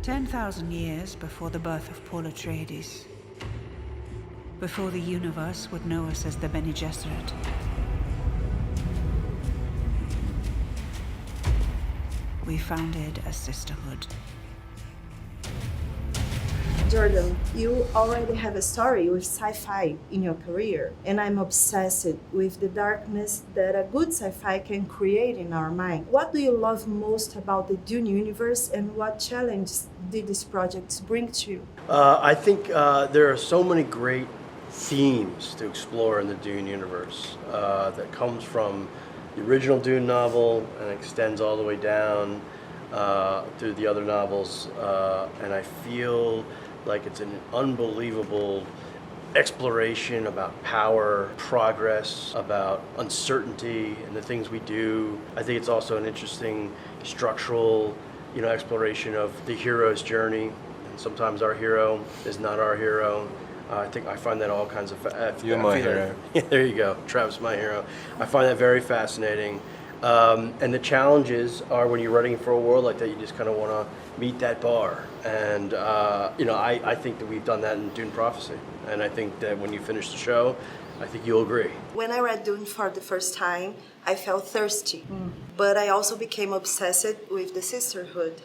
10,000 years before the birth of Paul Atreides, before the universe would know us as the Bene Gesserit, we founded a sisterhood. Jordan, you already have a story with sci-fi in your career, and I'm obsessed with the darkness that a good sci-fi can create in our mind. What do you love most about the Dune universe, and what challenges did these projects bring to you? I think there are so many great themes to explore in the Dune universe that comes from the original Dune novel and extends all the way down through the other novels, and I feel like it's an unbelievable exploration about power, progress, about uncertainty and the things we do. I think it's also an interesting structural, exploration of the hero's journey. And sometimes our hero is not our hero. I find that all kinds of... You're my hero. Yeah, there you go. Travis, my hero. I find that very fascinating. And the challenges are when you're running for a world like that, you just kind of want to meet that bar. And, I think that we've done that in Dune Prophecy. And I think that when you finish the show, I think you'll agree. When I read Dune for the first time, I felt thirsty. But I also became obsessed with the sisterhood.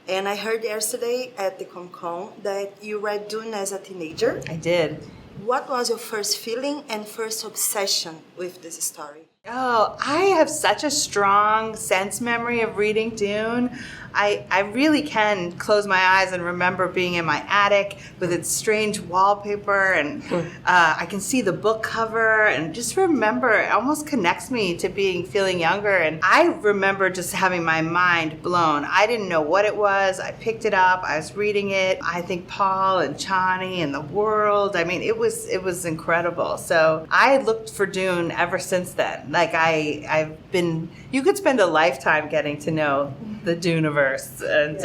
And I heard yesterday at the Comic-Con that you read Dune as a teenager. I did. What was your first feeling and first obsession with this story? Oh, I have such a strong sense memory of reading Dune. I really can close my eyes and remember being in my attic with its strange wallpaper, and I can see the book cover and just remember it almost connects me to feeling younger. And I remember just having my mind blown. I didn't know what it was. I picked it up. I was reading it. I think Paul and Chani and the world. I mean, it was incredible. So I looked for Dune ever since then. Like you could spend a lifetime getting to know the Duneverse, and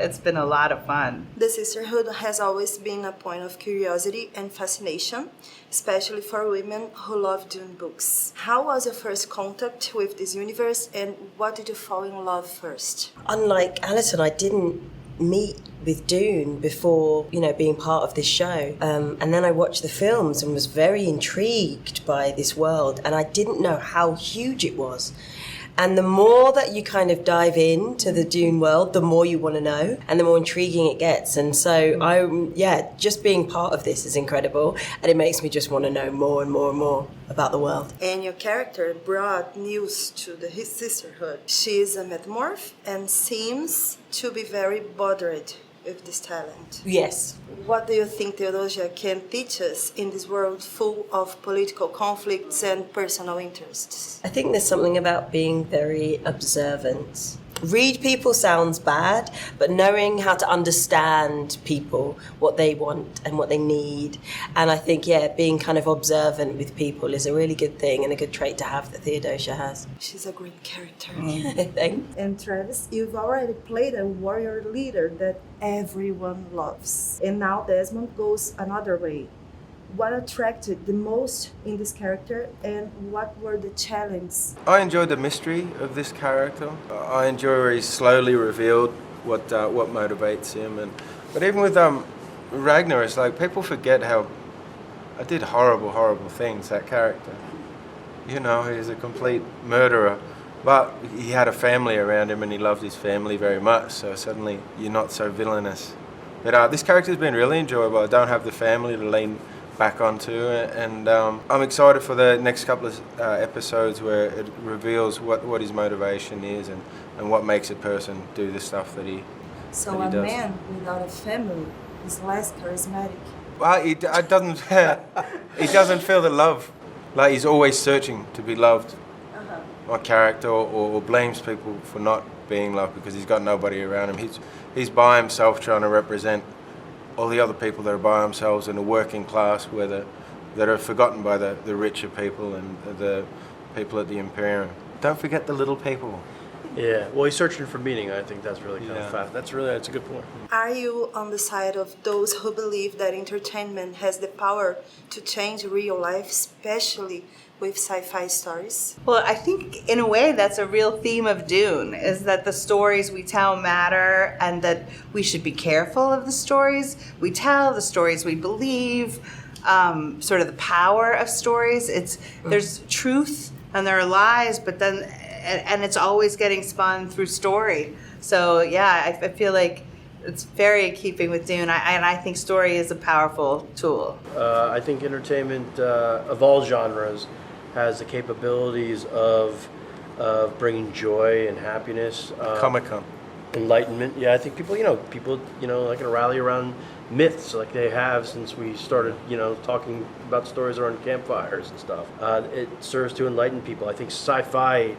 it's been a lot of fun. The sisterhood has always been a point of curiosity and fascination, especially for women who love Dune books. How was your first contact with this universe, and what did you fall in love first? Unlike Alison, I didn't meet with Dune before, being part of this show. And then I watched the films and was very intrigued by this world, and I didn't know how huge it was. And the more that you kind of dive into the Dune world, the more you want to know and the more intriguing it gets. And so just being part of this is incredible, and it makes me just want to know more and more and more about the world. And your character brought news to his sisterhood. She is a metamorph and seems to be very bothered with this talent. Yes. What do you think Theodosia can teach us in this world full of political conflicts and personal interests? I think there's something about being very observant. Read people sounds bad, but knowing how to understand people, what they want and what they need. And I think, being kind of observant with people is a really good thing and a good trait to have that Theodosia has. She's a great character. Thanks. And Travis, you've already played a warrior leader that everyone loves. And now Desmond goes another way. What attracted the most in this character, and what were the challenges? I enjoyed the mystery of this character. I enjoy where he's slowly revealed what motivates him. But even with Ragnar, it's like people forget how I did horrible things, that character. He's a complete murderer. But he had a family around him and he loved his family very much, so suddenly you're not so villainous. But this character's been really enjoyable. I don't have the family to lean back onto, and I'm excited for the next couple of episodes where it reveals what his motivation is and what makes a person do the stuff that he does. So a man without a family is less charismatic. Well, he doesn't feel the love. Like he's always searching to be loved. My character, or blames people for not being loved because he's got nobody around him. He's by himself trying to represent all the other people that are by themselves in the working class, that are forgotten by the richer people and the people at the Imperium. Don't forget the little people. Yeah, well, he's searching for meaning. I think that's really kind Yeah. of fast. That's a good point. Are you on the side of those who believe that entertainment has the power to change real life, especially with sci-fi stories? Well, I think in a way that's a real theme of Dune, is that the stories we tell matter and that we should be careful of the stories we tell, the stories we believe, sort of the power of stories. There's truth and there are lies, but then, and it's always getting spun through story. So yeah, I feel like it's very in keeping with Dune, and I think story is a powerful tool. I think entertainment of all genres has the capabilities of bringing joy and happiness. Comic-Con. Enlightenment. Yeah, I think people like to rally around myths like they have since we started, talking about stories around campfires and stuff. It serves to enlighten people. I think sci-fi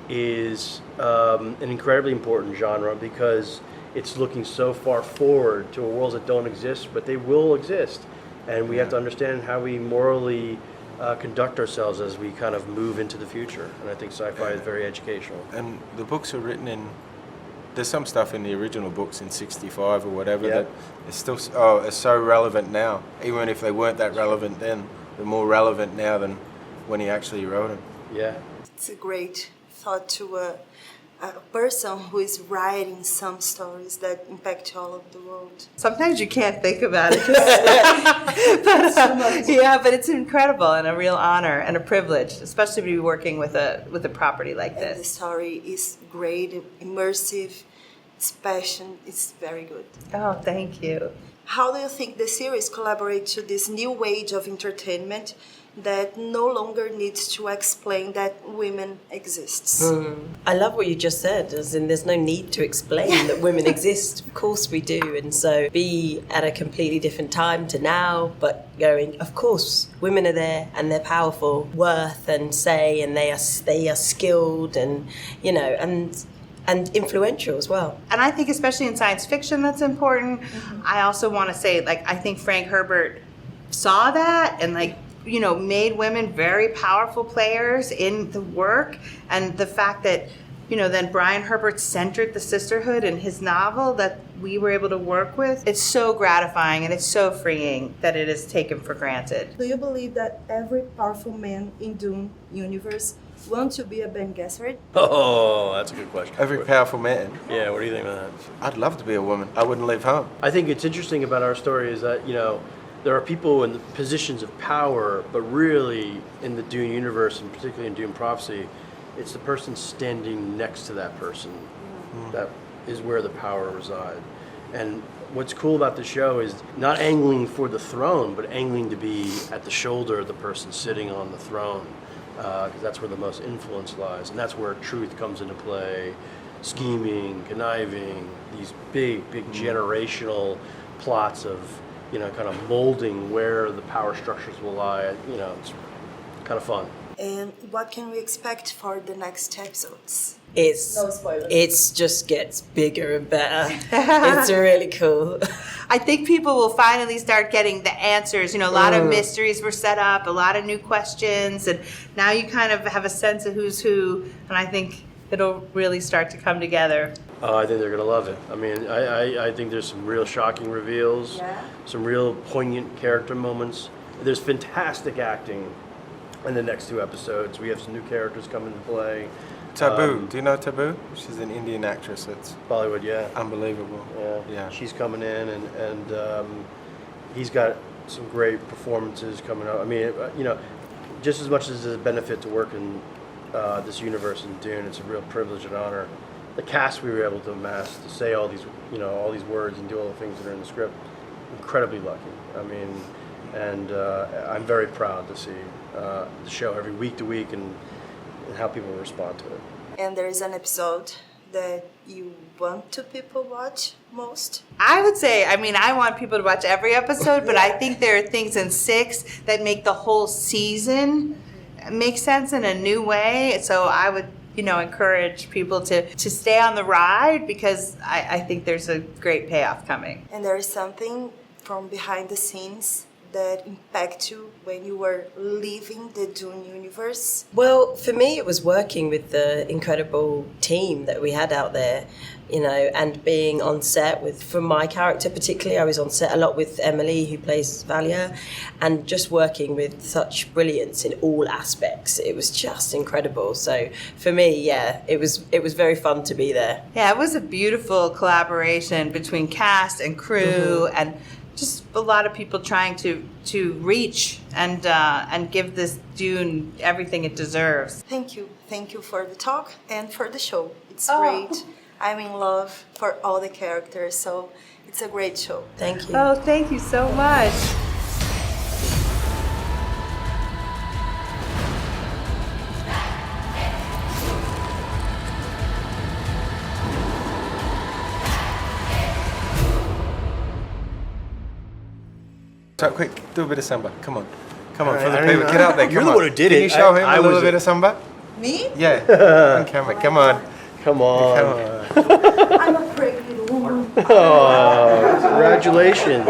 is an incredibly important genre because it's looking so far forward to worlds that don't exist, but they will exist. And we have to understand how we morally conduct ourselves as we kind of move into the future. And I think sci-fi is very educational. And the books are written in, there's some stuff in the original books in 65 or whatever Yeah. that is still is so relevant now. Even if they weren't that relevant then, they're more relevant now than when he actually wrote them. Yeah. It's a great thought to a person who is writing some stories that impact all of the world. Sometimes you can't think about it. But it's incredible and a real honor and a privilege, especially to be working with a property like And the this. story is great, immersive, it's passion, it's very good. Oh, thank you. How do you think the series collaborates to this new age of entertainment that no longer needs to explain that women exists? I love what you just said, as in there's no need to explain that women exist. Of course we do. And so be at a completely different time to now, but going, of course, women are there and they're powerful, worth and say, and they are skilled and, and influential as well. And I think especially in science fiction that's important. I also want to say, I think Frank Herbert saw that and made women very powerful players in the work, and the fact that then Brian Herbert centered the sisterhood in his novel that we were able to work with. It's so gratifying and it's so freeing that it is taken for granted. Do you believe that every powerful man in Dune universe wants to be a Bene Gesserit? Oh, that's a good question. Every powerful man. Yeah, what do you think about that? I'd love to be a woman. I wouldn't leave home. I think it's interesting about our story is that, there are people in the positions of power, but really in the Dune universe, and particularly in Dune Prophecy, it's the person standing next to that person that is where the power resides. And what's cool about the show is not angling for the throne, but angling to be at the shoulder of the person sitting on the throne, because that's where the most influence lies, and that's where truth comes into play, scheming, conniving, these big generational plots of kind of molding where the power structures will lie. It's kind of fun. And what can we expect for the next episodes? No spoilers. It just gets bigger and better. It's really cool. I think people will finally start getting the answers. A lot of mysteries were set up, a lot of new questions, and now you kind of have a sense of who's who, and I think it'll really start to come together. I think they're going to love it. I mean, I think there's some real shocking reveals, some real poignant character moments. There's fantastic acting in the next 2 episodes. We have some new characters come into play. Taboo. Do you know Taboo? She's an Indian actress that's Bollywood, yeah. unbelievable. Yeah. She's coming in, and he's got some great performances coming up. I mean, just as much as it's a benefit to work in this universe in Dune, it's a real privilege and honor. The cast we were able to amass to say all these words and do all the things that are in the script, incredibly lucky. I mean, and I'm very proud to see the show every week to week and how people respond to it. And there is an episode that you want to people watch most? I would say, I want people to watch every episode, but I think there are things in 6 that make the whole season make sense in a new way. So I would, encourage people to stay on the ride because I think there's a great payoff coming. And there is something from behind the scenes that impact you when you were leaving the Dune universe? Well, for me, it was working with the incredible team that we had out there, you know, and being on set with, for my character particularly, I was on set a lot with Emily, who plays Valia, and just working with such brilliance in all aspects. It was just incredible. So for me, yeah, it was very fun to be there. Yeah, it was a beautiful collaboration between cast and crew and just a lot of people trying to reach and give this Dune everything it deserves. Thank you for the talk and for the show. It's Oh. great. I'm in love for all the characters, so it's a great show. Thank you. Oh, thank you so much. So quick, do a bit of samba. Come on, for the I don't people. know. Get out there. You're Come the on. one who did Can it. you show him I a little was- bit of samba? Me? Yeah, on camera. Come on. Come on. Come on. I'm a pregnant woman. Oh, congratulations.